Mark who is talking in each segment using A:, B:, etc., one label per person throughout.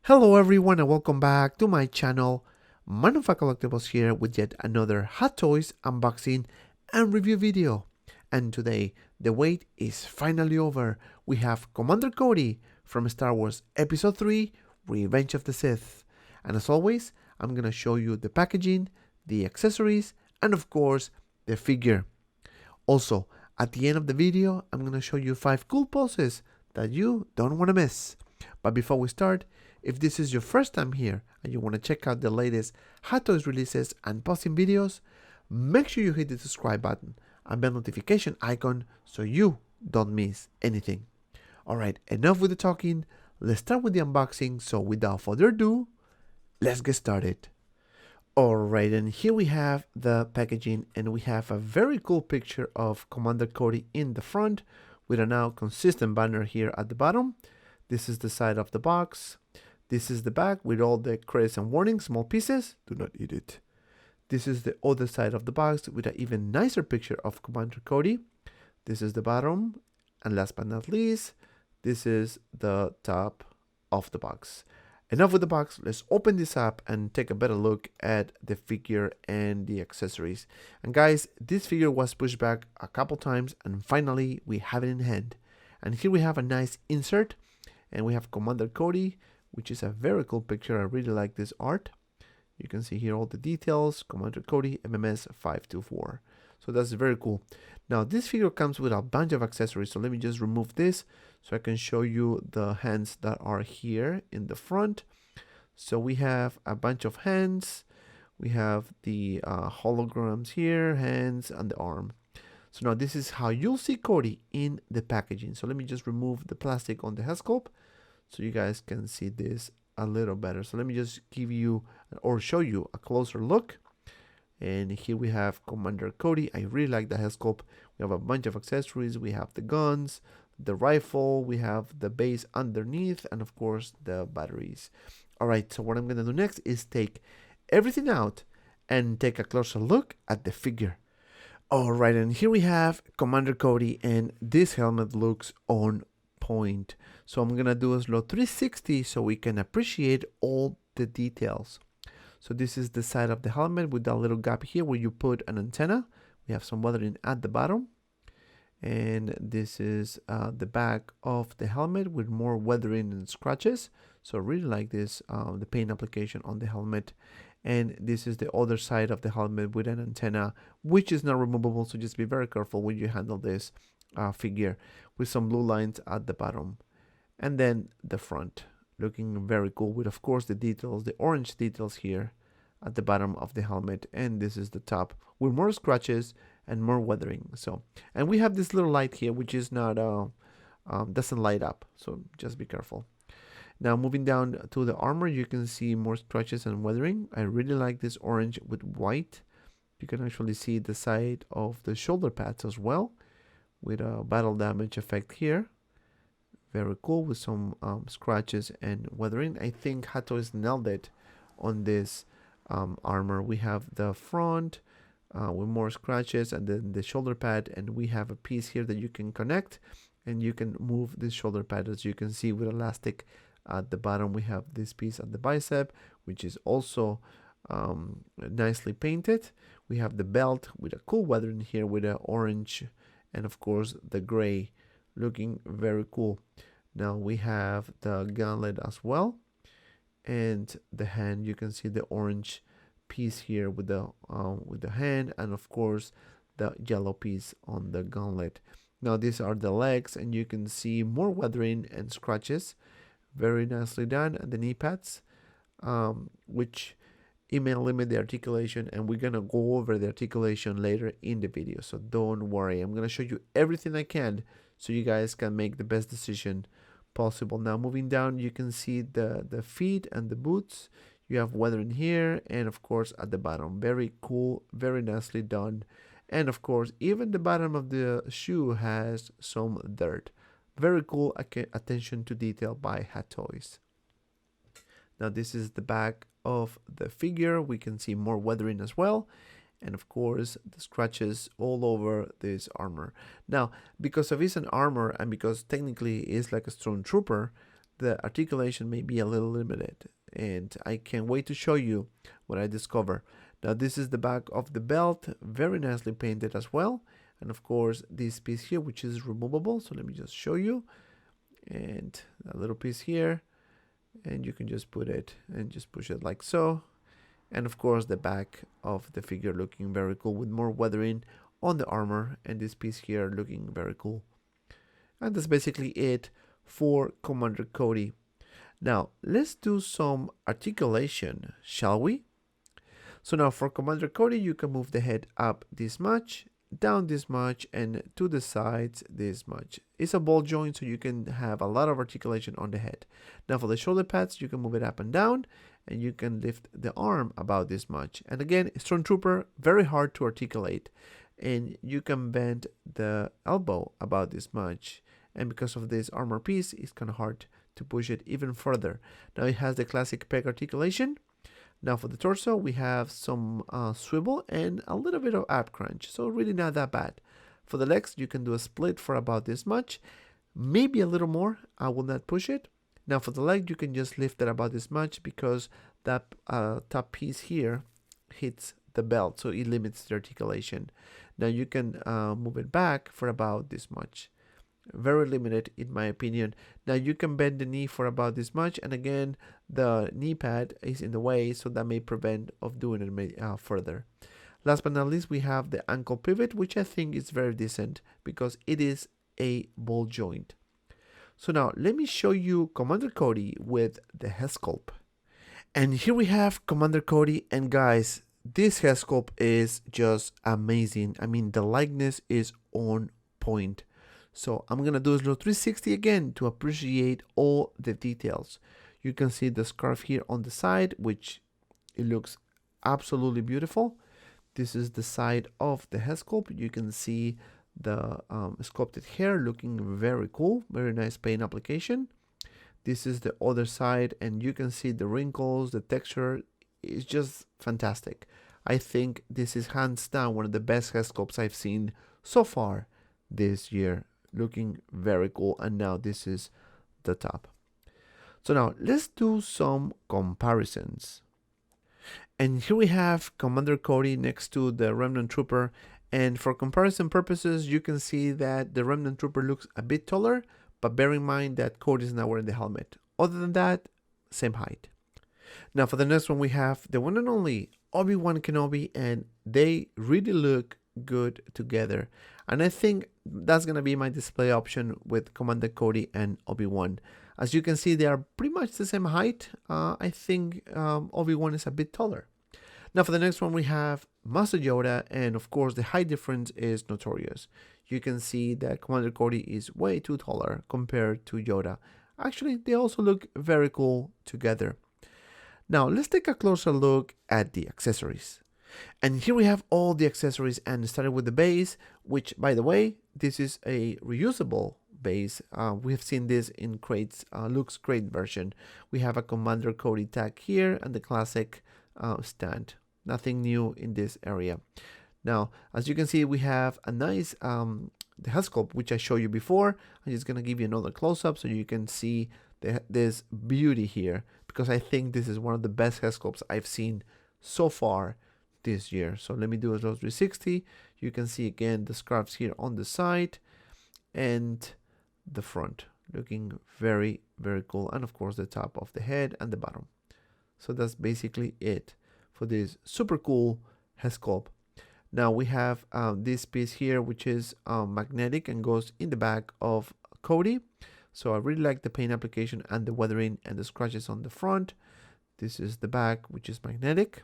A: Hello everyone and welcome back to my channel. Manufa Collectibles here with yet another Hot Toys unboxing and review video. And today the wait is finally over. We have Commander Cody from Star Wars Episode 3 Revenge of the Sith. And as always, I'm gonna show you the packaging, the accessories, and of course the figure. Also, at the end of the video, I'm gonna show you 5 cool poses that you don't wanna miss. But before we start, if this is your first time here and you want to check out the latest Hot Toys releases and posting videos, make sure you hit the subscribe button and bell notification icon so you don't miss anything. Alright, enough with the talking, let's start with the unboxing, so without further ado, let's get started. Alright, and here we have the packaging, and we have a very cool picture of Commander Cody in the front with a now consistent banner here at the bottom. This is the side of the box. This is the back with all the credits and warnings, small pieces, do not eat it. This is the other side of the box with an even nicer picture of Commander Cody. This is the bottom, and last but not least, this is the top of the box. Enough with the box, let's open this up and take a better look at the figure and the accessories. And guys, this figure was pushed back a couple times and finally we have it in hand. And here we have a nice insert, and we have Commander Cody, which is a very cool picture. I really like this art. You can see here all the details. Commander Cody, MMS 524. So that's very cool. Now this figure comes with a bunch of accessories. So let me just remove this so I can show you the hands that are here in the front. So we have a bunch of hands. We have the holograms here, hands, and the arm. So now this is how you'll see Cody in the packaging. So let me just remove the plastic on the head sculpt so you guys can see this a little better. So let me just give you or show you a closer look. And here we have Commander Cody. I really like the head sculpt. We have a bunch of accessories. We have the guns, the rifle, we have the base underneath, and of course the batteries. All right, so what I'm gonna do next is take everything out and take a closer look at the figure. All right, and here we have Commander Cody, and this helmet looks on point. So I'm gonna do a slow 360 so we can appreciate all the details. So this is the side of the helmet with that little gap here where you put an antenna. We have some weathering at the bottom, and this is the back of the helmet with more weathering and scratches. So I really like this, the paint application on the helmet. And this is the other side of the helmet with an antenna, which is not removable, so just be very careful when you handle this figure, with some blue lines at the bottom. And then the front, looking very cool with, of course, the details, the orange details here at the bottom of the helmet. And this is the top with more scratches and more weathering. So, and we have this little light here, which is not doesn't light up, so just be careful. Now moving down to the armor, you can see more scratches and weathering. I really like this orange with white. You can actually see the side of the shoulder pads as well, with a battle damage effect here. Very cool, with some scratches and weathering. I think Hot Toys nailed it on this armor. We have the front with more scratches, and then the shoulder pad, and we have a piece here that you can connect, and you can move this shoulder pad, as you can see, with elastic at the bottom. We have this piece at the bicep, which is also nicely painted. We have the belt with a cool weathering here with an orange and of course the gray, looking very cool. Now we have the gauntlet as well, and the hand. You can see the orange piece here with the hand, and of course the yellow piece on the gauntlet. Now these are the legs, and you can see more weathering and scratches. Very nicely done. And the knee pads, which it may limit the articulation, and we're gonna go over the articulation later in the video, so don't worry. I'm gonna show you everything I can so you guys can make the best decision possible. Now moving down, you can see the feet and the boots. You have weathering here, and of course at the bottom. Very cool, very nicely done. And of course even the bottom of the shoe has some dirt. Very cool attention to detail by Hot Toys. Now this is the back of the figure. We can see more weathering as well, and of course the scratches all over this armor. Now because of it's an armor, and because technically it's like a stormtrooper, the articulation may be a little limited, and I can't wait to show you what I discover. Now this is the back of the belt, very nicely painted as well, and of course this piece here, which is removable. So let me just show you, and a little piece here, and you can just put it and just push it like so. And of course the back of the figure looking very cool with more weathering on the armor, and this piece here looking very cool. And that's basically it for Commander Cody. Now let's do some articulation, shall we? So now for Commander Cody, you can move the head up this much, down this much, and to the sides this much. It's a ball joint, so you can have a lot of articulation on the head. Now for the shoulder pads, you can move it up and down, and you can lift the arm about this much. And again, Stormtrooper, very hard to articulate, and you can bend the elbow about this much. And because of this armor piece, it's kind of hard to push it even further. Now it has the classic peg articulation. Now for the torso, we have some swivel and a little bit of ab crunch, so really not that bad. For the legs, you can do a split for about this much, maybe a little more. I will not push it. Now for the leg, you can just lift it about this much because that top piece here hits the belt, so it limits the articulation. Now you can move it back for about this much. Very limited in my opinion. Now you can bend the knee for about this much, and again the knee pad is in the way, so that may prevent of doing it further. Last but not least, we have the ankle pivot, which I think is very decent because it is a ball joint. So now let me show you Commander Cody with the head sculpt. And here we have Commander Cody, and guys, this head sculpt is just amazing. I mean, the likeness is on point. So I'm going to do a slow 360 again to appreciate all the details. You can see the scarf here on the side, which it looks absolutely beautiful. This is the side of the head sculpt. You can see the sculpted hair looking very cool. Very nice paint application. This is the other side, and you can see the wrinkles, the texture is just fantastic. I think this is hands down one of the best head sculpts I've seen so far this year. Looking very cool. And now this is the top. So now let's do some comparisons. And here we have Commander Cody next to the Remnant Trooper, and for comparison purposes you can see that the Remnant Trooper looks a bit taller, but bear in mind that Cody is not wearing the helmet. Other than that, same height. Now for the next one, we have the one and only Obi-Wan Kenobi, and they really look good together, and I think that's gonna be my display option with Commander Cody and Obi-Wan. As you can see, they are pretty much the same height. I think Obi-Wan is a bit taller. Now for the next one, we have Master Yoda, and of course the height difference is notorious. You can see that Commander Cody is way too taller compared to Yoda. Actually, they also look very cool together. Now let's take a closer look at the accessories. And here we have all the accessories, and starting with the base, which by the way, this is a reusable base. We have seen this in crates, looks great version. We have a Commander Cody tag here and the classic stand. Nothing new in this area. Now, as you can see, we have a nice the head sculpt, which I showed you before. I'm just gonna give you another close-up so you can see this beauty here, because I think this is one of the best head sculpts I've seen so far this year. So let me do a slow 360. You can see again the scarves here on the side and the front, looking very, very cool, and of course the top of the head and the bottom. So that's basically it for this super cool head sculpt. Now we have this piece here, which is magnetic and goes in the back of Cody. So I really like the paint application and the weathering and the scratches on the front. This is the back, which is magnetic,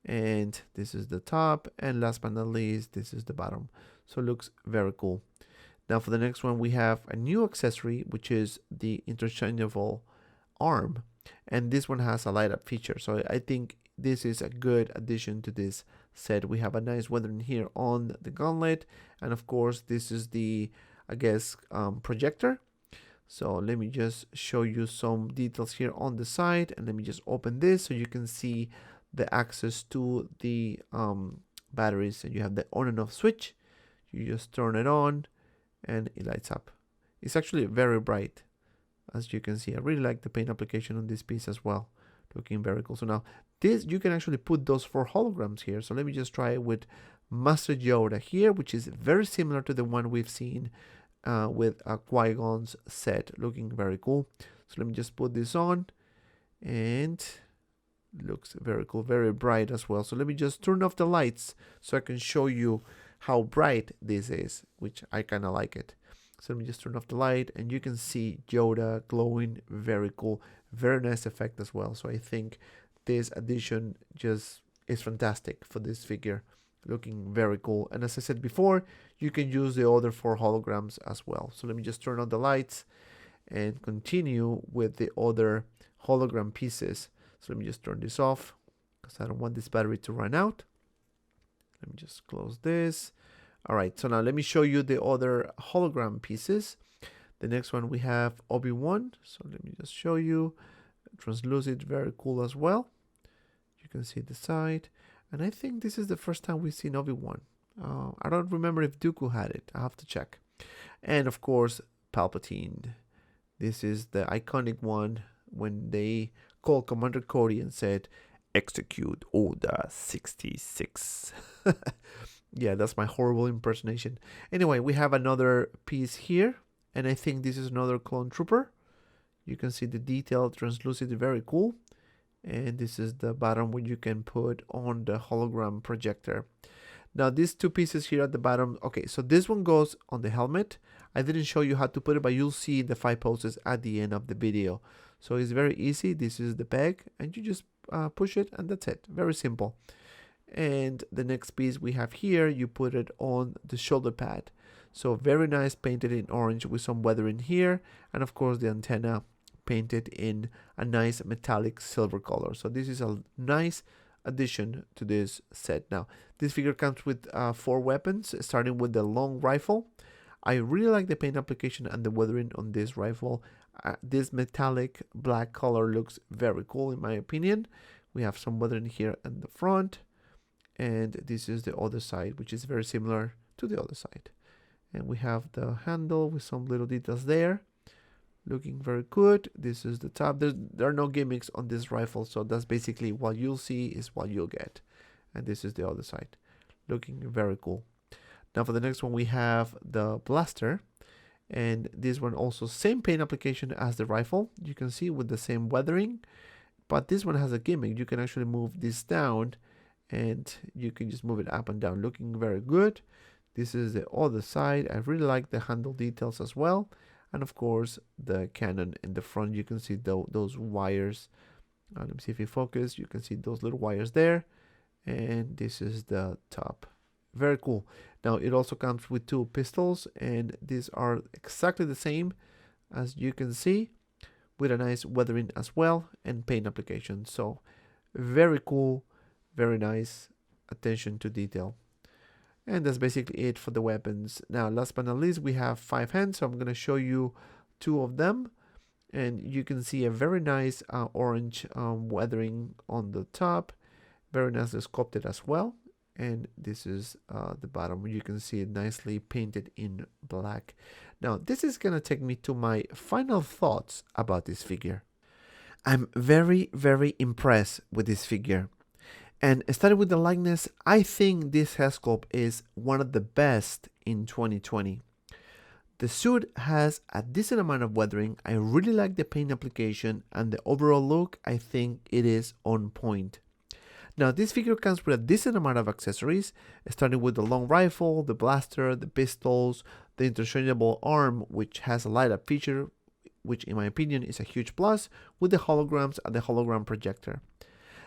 A: and this is the top, and last but not least, this is the bottom. So it looks very cool. Now for the next one, we have a new accessory, which is the interchangeable arm, and this one has a light up feature. So I think this is a good addition to this set. We have a nice weathering here on the gauntlet, and of course this is the, I guess, projector. So let me just show you some details here on the side, and let me just open this so you can see the access to the batteries. And you have the on and off switch. You just turn it on and it lights up. It's actually very bright. as you can see. I really like the paint application on this piece as well. Looking very cool. So now this, you can actually put those 4 holograms here. So let me just try it with Master Yoda here, which is very similar to the one we've seen with Qui-Gon's set. Looking very cool. So let me just put this on, and looks very cool, very bright as well. So let me just turn off the lights so I can show you how bright this is, which I kind of like it. So let me just turn off the light, and you can see Yoda glowing. Very cool, very nice effect as well. So I think this addition just is fantastic for this figure. Looking very cool. And as I said before, you can use the other 4 holograms as well. So let me just turn on the lights and continue with the other hologram pieces. So let me just turn this off because I don't want this battery to run out. Let me just close this. All right, so now let me show you the other hologram pieces. The next one we have Obi-Wan. So let me just show you. Translucent, very cool as well. You can see the side. And I think this is the first time we've seen Obi-Wan. I don't remember if Dooku had it. I have to check. And of course, Palpatine. This is the iconic one when they called Commander Cody and said, "Execute Order 66." Yeah, that's my horrible impersonation. Anyway, we have another piece here, and I think this is another clone trooper. You can see the detail, translucent, very cool. And this is the bottom where you can put on the hologram projector. Now these 2 pieces here at the bottom, okay, so this one goes on the helmet. I didn't show you how to put it, but you'll see the 5 poses at the end of the video. So it's very easy. This is the peg, and you just push it, and that's it. Very simple. And the next piece we have here, you put it on the shoulder pad. So very nice, painted in orange with some weathering here, and of course the antenna painted in a nice metallic silver color. So this is a nice addition to this set. Now this figure comes with 4 weapons, starting with the long rifle. I really like the paint application and the weathering on this rifle. This metallic black color looks very cool in my opinion. We have some weathering here in the front, and this is the other side, which is very similar to the other side. And we have the handle with some little details there. Looking very good. This is the top. There are no gimmicks on this rifle, so that's basically what you'll see is what you'll get. And this is the other side. Looking very cool. Now for the next one we have the blaster, and this one also same paint application as the rifle. You can see with the same weathering, but this one has a gimmick. You can actually move this down, and you can just move it up and down. Looking very good. This is the other side. I really like the handle details as well. And of course, the cannon in the front, you can see those wires. Let me see if you focus. You can see those little wires there. And this is the top. Very cool. Now, it also comes with 2 pistols, and these are exactly the same as you can see, with a nice weathering as well and paint application. So, very cool, very nice attention to detail. And that's basically it for the weapons. Now, last but not least, we have 5 hands. So I'm going to show you 2 of them. And you can see a very nice orange weathering on the top. Very nicely sculpted as well. And this is the bottom. You can see it nicely painted in black. Now, this is going to take me to my final thoughts about this figure. I'm very, very impressed with this figure. And starting with the likeness, I think this head sculpt is one of the best in 2020. The suit has a decent amount of weathering. I really like the paint application, and the overall look, I think it is on point. Now, this figure comes with a decent amount of accessories, starting with the long rifle, the blaster, the pistols, the interchangeable arm, which has a light up feature, which in my opinion is a huge plus, with the holograms and the hologram projector.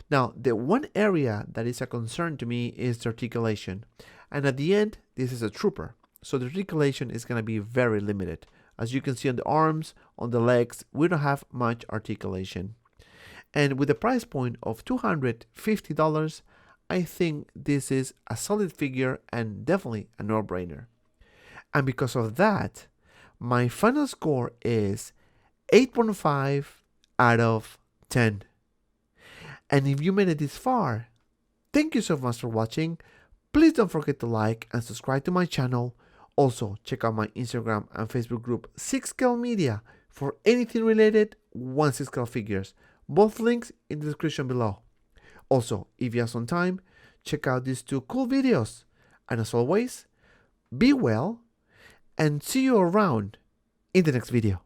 A: Now, the one area that is a concern to me is the articulation. And at the end, this is a trooper. So the articulation is going to be very limited. As you can see on the arms, on the legs, we don't have much articulation. And with the price point of $250, I think this is a solid figure and definitely a no-brainer. And because of that, my final score is 8.5 out of 10. And if you made it this far, thank you so much for watching. Please don't forget to like and subscribe to my channel. Also, check out my Instagram and Facebook group 6Scale Media for anything related 1/6 scale figures. Both links in the description below. Also, if you have some time, check out these two cool videos. And as always, be well and see you around in the next video.